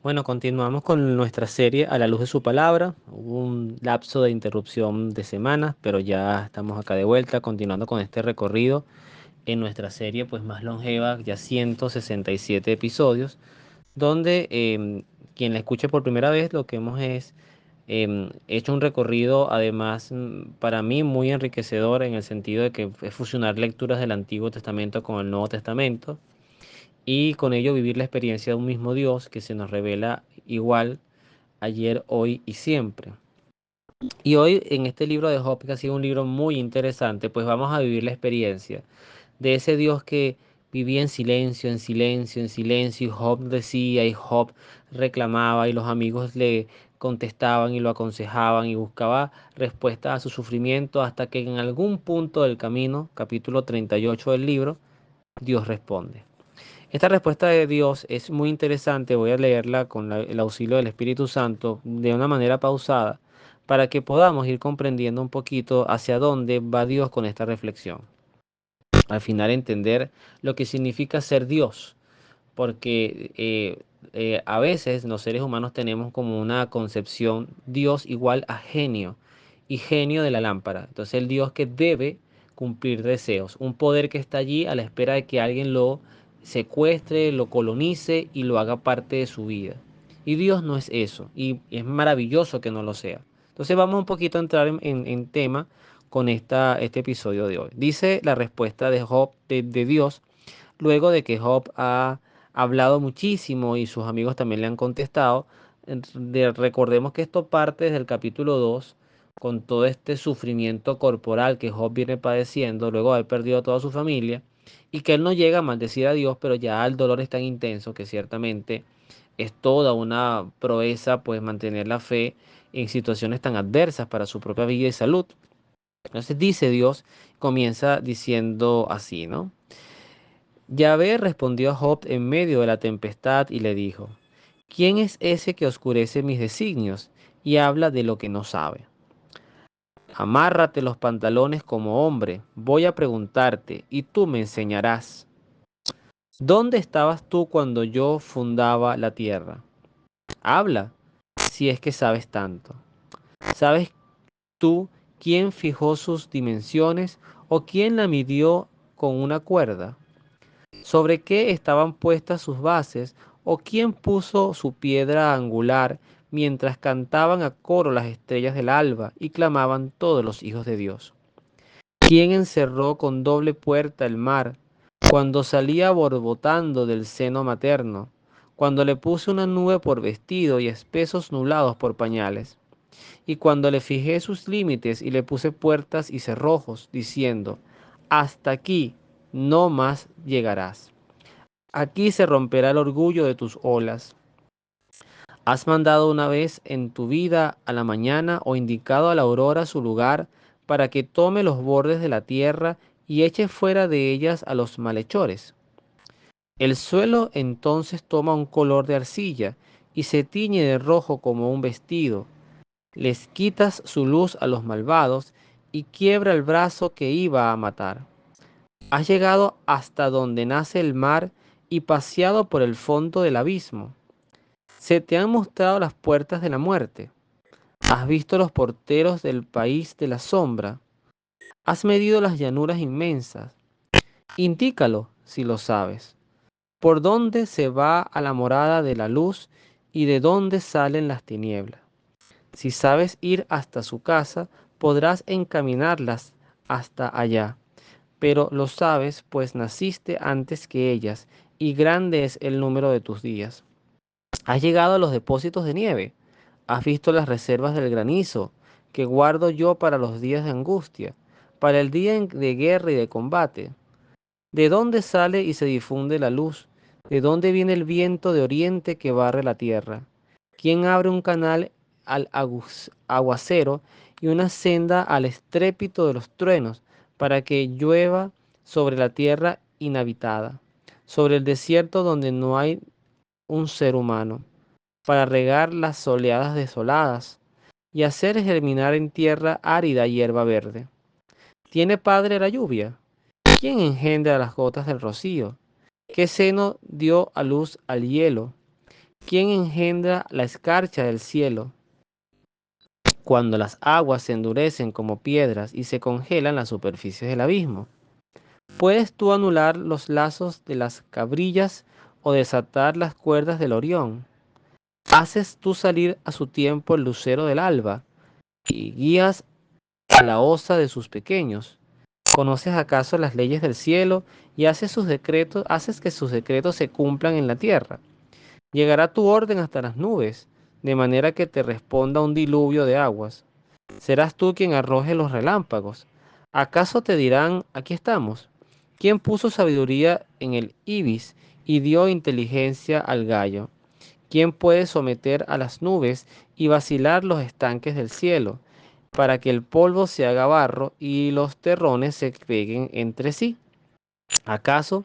Bueno, continuamos con nuestra serie A la luz de su palabra. Hubo un lapso de interrupción de semanas, pero ya estamos acá de vuelta, continuando con este recorrido en nuestra serie pues más longeva, ya 167 episodios, donde quien la escuche por primera vez lo que hemos es hecho un recorrido además para mí muy enriquecedor en el sentido de que es fusionar lecturas del Antiguo Testamento con el Nuevo Testamento y con ello vivir la experiencia de un mismo Dios que se nos revela igual ayer, hoy y siempre. Y hoy en este libro de Job, que ha sido un libro muy interesante, pues vamos a vivir la experiencia de ese Dios que vivía en silencio, en silencio, en silencio, y Job decía y Job reclamaba y los amigos le contestaban y lo aconsejaban y buscaba respuestas a su sufrimiento hasta que en algún punto del camino, capítulo 38 del libro, Dios responde. Esta respuesta de Dios es muy interesante, voy a leerla con el auxilio del Espíritu Santo de una manera pausada para que podamos ir comprendiendo un poquito hacia dónde va Dios con esta reflexión. Al final entender lo que significa ser Dios, porque a veces los seres humanos tenemos como una concepción Dios igual a genio y genio de la lámpara. Entonces el Dios que debe cumplir deseos, un poder que está allí a la espera de que alguien lo secuestre, lo colonice y lo haga parte de su vida. Y Dios no es eso, y es maravilloso que no lo sea. Entonces vamos un poquito a entrar en tema con este episodio de hoy. Dice la respuesta de Job, de Dios, luego de que Job ha hablado muchísimo y sus amigos también le han contestado. Recordemos que esto parte desde el capítulo 2 con todo este sufrimiento corporal que Job viene padeciendo luego de haber perdido a toda su familia y que él no llega a maldecir a Dios, pero ya el dolor es tan intenso que ciertamente es toda una proeza pues mantener la fe en situaciones tan adversas para su propia vida y salud. Entonces dice Dios, comienza diciendo así, ¿no? Yahvé respondió a Job en medio de la tempestad y le dijo, ¿quién es ese que oscurece mis designios y habla de lo que no sabe? Amárrate los pantalones como hombre, voy a preguntarte y tú me enseñarás. ¿Dónde estabas tú cuando yo fundaba la tierra? Habla, si es que sabes tanto. ¿Sabes tú quién fijó sus dimensiones o quién la midió con una cuerda? ¿Sobre qué estaban puestas sus bases o quién puso su piedra angular mientras cantaban a coro las estrellas del alba y clamaban todos los hijos de Dios? ¿Quién encerró con doble puerta el mar cuando salía borbotando del seno materno, cuando le puse una nube por vestido y espesos nublados por pañales? Y cuando le fijé sus límites y le puse puertas y cerrojos, diciendo, hasta aquí no más llegarás. Aquí se romperá el orgullo de tus olas. ¿Has mandado una vez en tu vida a la mañana o indicado a la aurora su lugar para que tome los bordes de la tierra y eche fuera de ellas a los malhechores? El suelo entonces toma un color de arcilla y se tiñe de rojo como un vestido. Les quitas su luz a los malvados y quiebra el brazo que iba a matar. Has llegado hasta donde nace el mar y paseado por el fondo del abismo. Se te han mostrado las puertas de la muerte. Has visto los porteros del país de la sombra. Has medido las llanuras inmensas. Indícalo, si lo sabes. ¿Por dónde se va a la morada de la luz y de dónde salen las tinieblas? Si sabes ir hasta su casa, podrás encaminarlas hasta allá. Pero lo sabes, pues naciste antes que ellas, y grande es el número de tus días. Has llegado a los depósitos de nieve, has visto las reservas del granizo, que guardo yo para los días de angustia, para el día de guerra y de combate. ¿De dónde sale y se difunde la luz? ¿De dónde viene el viento de oriente que barre la tierra? ¿Quién abre un canal al aguacero y una senda al estrépito de los truenos para que llueva sobre la tierra inhabitada, sobre el desierto donde no hay un ser humano, para regar las soleadas desoladas y hacer germinar en tierra árida hierba verde? ¿Tiene padre la lluvia? ¿Quién engendra las gotas del rocío? ¿Qué seno dio a luz al hielo? ¿Quién engendra la escarcha del cielo cuando las aguas se endurecen como piedras y se congelan las superficies del abismo? ¿Puedes tú anular los lazos de las cabrillas o desatar las cuerdas del Orión? ¿Haces tú salir a su tiempo el lucero del alba y guías a la osa de sus pequeños? ¿Conoces acaso las leyes del cielo y haces que sus decretos se cumplan en la tierra? Llegará tu orden hasta las nubes, de manera que te responda un diluvio de aguas. ¿Serás tú quien arroje los relámpagos? ¿Acaso te dirán, aquí estamos? ¿Quién puso sabiduría en el ibis y dio inteligencia al gallo? ¿Quién puede someter a las nubes y vacilar los estanques del cielo, para que el polvo se haga barro y los terrones se peguen entre sí? ¿Acaso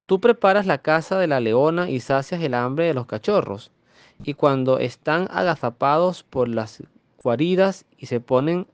tú preparas la caza de la leona y sacias el hambre de los cachorros? Y cuando están agazapados por las guaridas y se ponen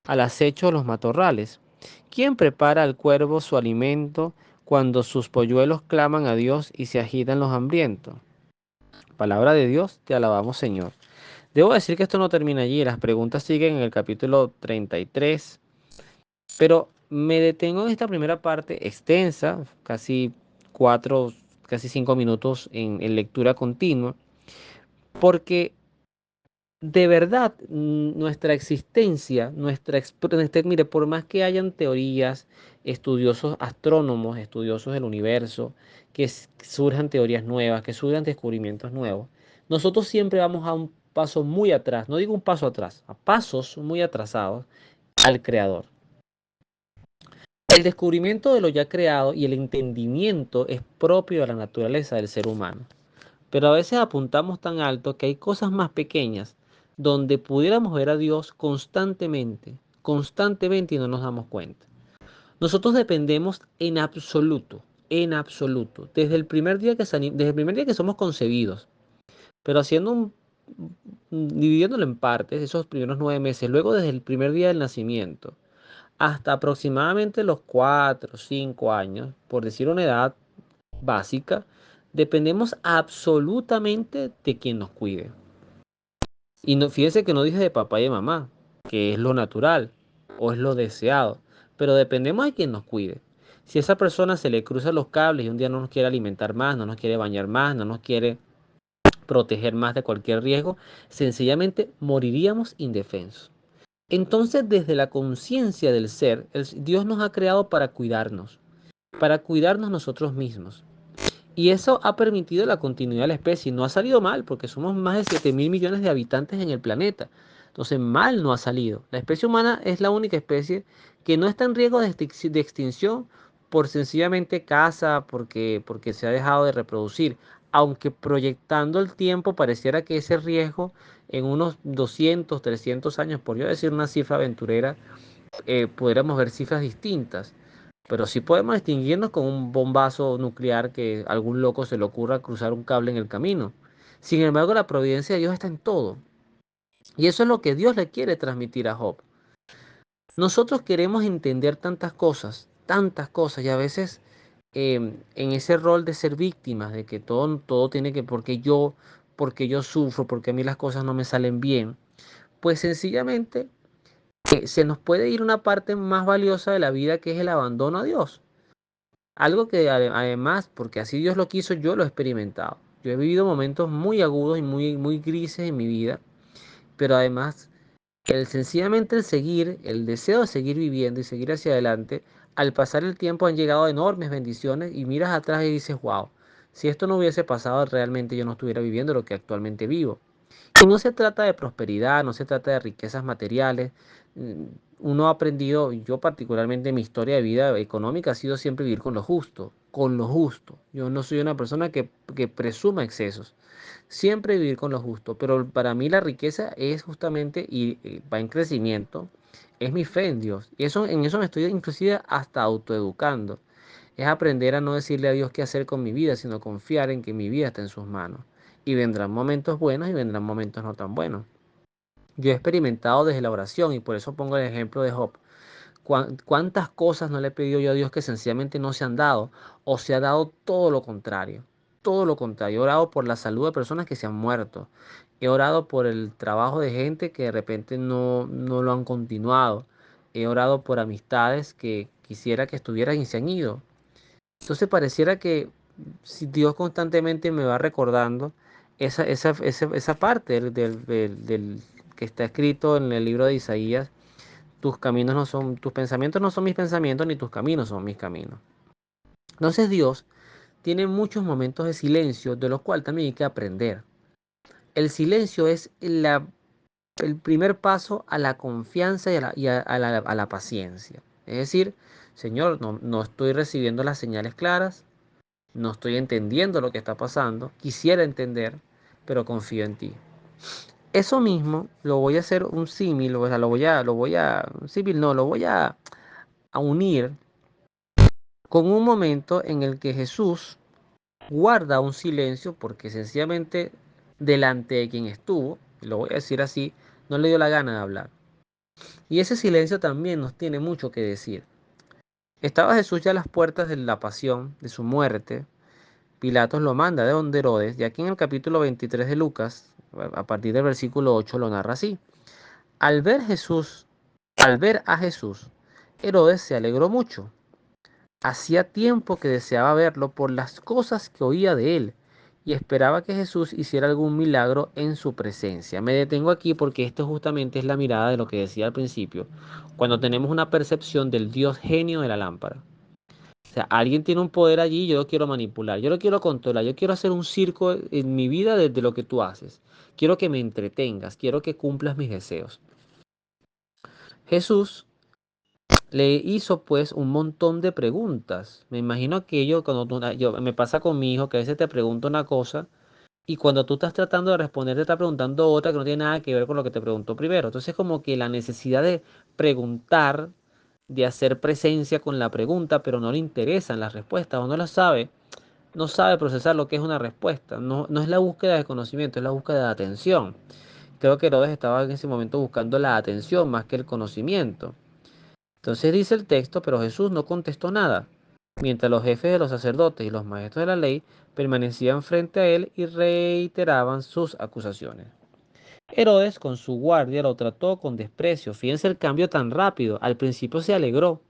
al acecho los matorrales, ¿quién prepara al cuervo su alimento cuando sus polluelos claman a Dios y se agitan los hambrientos? Palabra de Dios, te alabamos, Señor. Debo decir que esto no termina allí, las preguntas siguen en el capítulo 33, pero me detengo en esta primera parte extensa, casi 4, casi 5 minutos en lectura continua, porque de verdad nuestra existencia, mire, por más que hayan teorías, estudiosos astrónomos, estudiosos del universo, que surjan teorías nuevas, que surjan descubrimientos nuevos, nosotros siempre vamos a un paso muy atrás, no digo un paso atrás, a pasos muy atrasados al creador. El descubrimiento de lo ya creado y el entendimiento es propio de la naturaleza del ser humano. Pero a veces apuntamos tan alto que hay cosas más pequeñas donde pudiéramos ver a Dios constantemente, constantemente y no nos damos cuenta. Nosotros dependemos en absoluto, desde el primer día que somos concebidos, pero dividiéndolo en partes, esos primeros 9 meses, luego desde el primer día del nacimiento, hasta aproximadamente los 4 o 5 años, por decir una edad básica, dependemos absolutamente de quien nos cuide. Y no, fíjese que no dije de papá y de mamá, que es lo natural o es lo deseado, pero dependemos de quien nos cuide. Si esa persona se le cruzan los cables y un día no nos quiere alimentar más, no nos quiere bañar más, no nos quiere proteger más de cualquier riesgo, sencillamente moriríamos indefensos. Entonces, desde la conciencia del ser, Dios nos ha creado para cuidarnos nosotros mismos. Y eso ha permitido la continuidad de la especie. No ha salido mal, porque somos más de 7.000 millones de habitantes en el planeta. Entonces, mal no ha salido. La especie humana es la única especie que no está en riesgo de extinción por sencillamente caza, porque se ha dejado de reproducir. Aunque proyectando el tiempo pareciera que ese riesgo en unos 200, 300 años, por yo decir una cifra aventurera, pudiéramos ver cifras distintas. Pero sí podemos distinguirnos con un bombazo nuclear que a algún loco se le ocurra cruzar un cable en el camino. Sin embargo, la providencia de Dios está en todo. Y eso es lo que Dios le quiere transmitir a Job. Nosotros queremos entender tantas cosas, y a veces en ese rol de ser víctimas, de que todo tiene que, porque yo sufro, porque a mí las cosas no me salen bien, pues sencillamente se nos puede ir una parte más valiosa de la vida, que es el abandono a Dios. Algo que además, porque así Dios lo quiso, yo lo he experimentado. Yo he vivido momentos muy agudos y muy grises en mi vida, pero además sencillamente el deseo de seguir viviendo y seguir hacia adelante, al pasar el tiempo han llegado enormes bendiciones y miras atrás y dices, wow, si esto no hubiese pasado, realmente yo no estuviera viviendo lo que actualmente vivo. Y no se trata de prosperidad, no se trata de riquezas materiales. Mm, Uno ha aprendido, yo particularmente en mi historia de vida económica, ha sido siempre vivir con lo justo, con lo justo. Yo no soy una persona que presuma excesos, siempre vivir con lo justo. Pero para mí la riqueza es justamente, y va en crecimiento, es mi fe en Dios. Y en eso me estoy inclusive hasta autoeducando. Es aprender a no decirle a Dios qué hacer con mi vida, sino confiar en que mi vida está en sus manos. Y vendrán momentos buenos y vendrán momentos no tan buenos. Yo he experimentado desde la oración y por eso pongo el ejemplo de Job. ¿Cuántas cosas no le he pedido yo a Dios que sencillamente no se han dado o se ha dado todo lo contrario? todo lo contrario. He orado por la salud de personas que se han muerto. He orado por el trabajo de gente que de repente no lo han continuado. He orado por amistades que quisiera que estuvieran y se han ido. Entonces pareciera que si Dios constantemente me va recordando esa parte del que está escrito en el libro de Isaías, tus caminos no son, tus pensamientos no son mis pensamientos, ni tus caminos son mis caminos. Entonces Dios tiene muchos momentos de silencio, de los cuales también hay que aprender. El silencio es el primer paso a la confianza y a la paciencia. Es decir, Señor, no estoy recibiendo las señales claras, no estoy entendiendo lo que está pasando, quisiera entender, pero confío en ti. Eso mismo lo voy a hacer un símil, o sea, un símil no, lo voy a unir con un momento en el que Jesús guarda un silencio porque sencillamente delante de quien estuvo, y lo voy a decir así, no le dio la gana de hablar. Y ese silencio también nos tiene mucho que decir. Estaba Jesús ya a las puertas de la pasión, de su muerte. Pilatos lo manda de donde Herodes, y aquí en el capítulo 23 de Lucas, a partir del versículo 8, lo narra así. Al ver Jesús, al ver a Jesús, Herodes se alegró mucho. Hacía tiempo que deseaba verlo por las cosas que oía de él y esperaba que Jesús hiciera algún milagro en su presencia. Me detengo aquí porque esto justamente es la mirada de lo que decía al principio, cuando tenemos una percepción del Dios genio de la lámpara. O sea, alguien tiene un poder allí y yo lo quiero manipular, yo lo quiero controlar, yo quiero hacer un circo en mi vida desde lo que tú haces. Quiero que me entretengas, quiero que cumplas mis deseos. Jesús le hizo pues un montón de preguntas. Me imagino que me pasa con mi hijo que a veces te pregunto una cosa y cuando tú estás tratando de responder te está preguntando otra que no tiene nada que ver con lo que te preguntó primero. Entonces como que la necesidad de preguntar, de hacer presencia con la pregunta, pero no le interesan las respuestas o no las sabe, no sabe procesar lo que es una respuesta. No es la búsqueda de conocimiento, es la búsqueda de atención. Creo que Herodes estaba en ese momento buscando la atención más que el conocimiento. Entonces dice el texto, pero Jesús no contestó nada, mientras los jefes de los sacerdotes y los maestros de la ley permanecían frente a él y reiteraban sus acusaciones. Herodes con su guardia lo trató con desprecio. Fíjense el cambio tan rápido. Al principio se alegró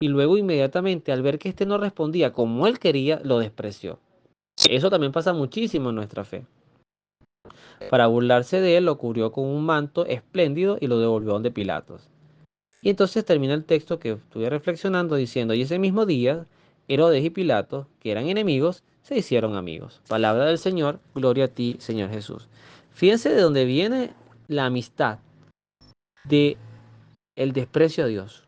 y luego inmediatamente al ver que éste no respondía como él quería, lo despreció. Eso también pasa muchísimo en nuestra fe. Para burlarse de él lo cubrió con un manto espléndido y lo devolvió donde Pilatos. Y entonces termina el texto que estuve reflexionando diciendo, y ese mismo día, Herodes y Pilatos, que eran enemigos, se hicieron amigos. Palabra del Señor, gloria a ti, Señor Jesús. Fíjense de dónde viene la amistad, de el desprecio a Dios.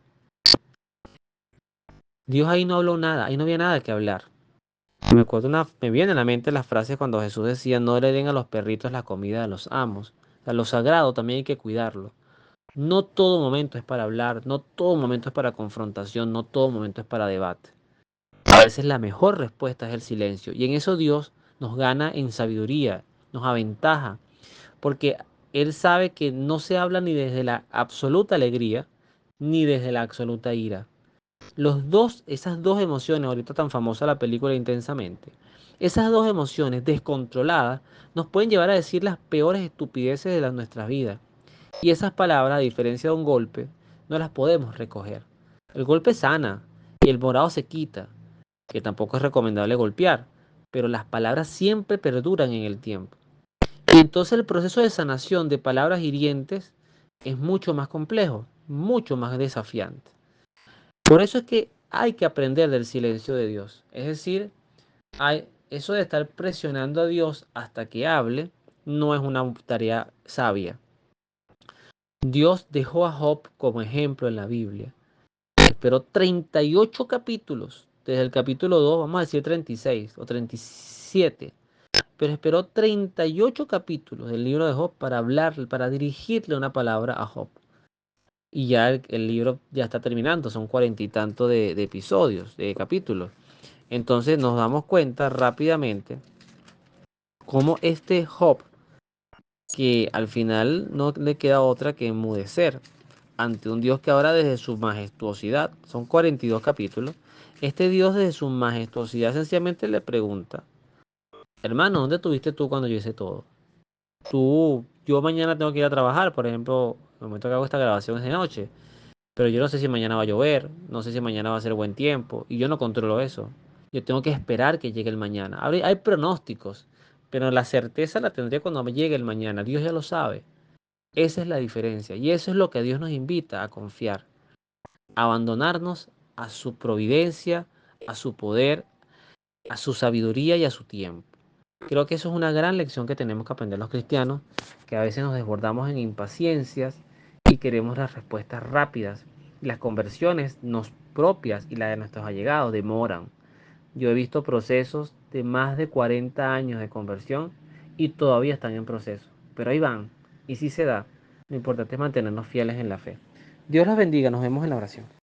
Dios ahí no habló nada, ahí no había nada que hablar. Me viene a la mente las frases cuando Jesús decía, no le den a los perritos la comida de los amos. O sea, lo sagrado también hay que cuidarlo. No todo momento es para hablar, no todo momento es para confrontación, no todo momento es para debate. A veces la mejor respuesta es el silencio. Y en eso Dios nos gana en sabiduría, nos aventaja, porque Él sabe que no se habla ni desde la absoluta alegría, ni desde la absoluta ira. Esas dos emociones, ahorita tan famosa la película Intensamente, esas dos emociones descontroladas nos pueden llevar a decir las peores estupideces de nuestras vidas. Y esas palabras, a diferencia de un golpe, no las podemos recoger. El golpe sana y el morado se quita, que tampoco es recomendable golpear, pero las palabras siempre perduran en el tiempo. Y entonces el proceso de sanación de palabras hirientes es mucho más complejo, mucho más desafiante. Por eso es que hay que aprender del silencio de Dios. Es decir, eso de estar presionando a Dios hasta que hable no es una tarea sabia. Dios dejó a Job como ejemplo en la Biblia. Esperó 38 capítulos, desde el capítulo 2, vamos a decir 36 o 37, pero esperó 38 capítulos del libro de Job para hablar, para dirigirle una palabra a Job. Y ya el libro ya está terminando, son 40 y tanto de episodios, de capítulos. Entonces nos damos cuenta rápidamente cómo este Job, que al final no le queda otra que enmudecer ante un Dios que ahora desde su majestuosidad, son 42 capítulos, este Dios desde su majestuosidad sencillamente le pregunta, Hermano, ¿dónde estuviste tú cuando yo hice todo? Yo mañana tengo que ir a trabajar, por ejemplo, el momento que hago esta grabación es de noche, pero yo no sé si mañana va a llover, no sé si mañana va a ser buen tiempo, y yo no controlo eso. Yo tengo que esperar que llegue el mañana. Hay pronósticos, pero la certeza la tendré cuando me llegue el mañana. Dios ya lo sabe. Esa es la diferencia, y eso es lo que Dios nos invita a confiar, a abandonarnos a su providencia, a su poder, a su sabiduría y a su tiempo. Creo que eso es una gran lección que tenemos que aprender los cristianos, que a veces nos desbordamos en impaciencias y queremos las respuestas rápidas. Las conversiones nos propias y las de nuestros allegados demoran. Yo he visto procesos de más de 40 años de conversión y todavía están en proceso. Pero ahí van. Y si se da, lo importante es mantenernos fieles en la fe. Dios los bendiga, nos vemos en la oración.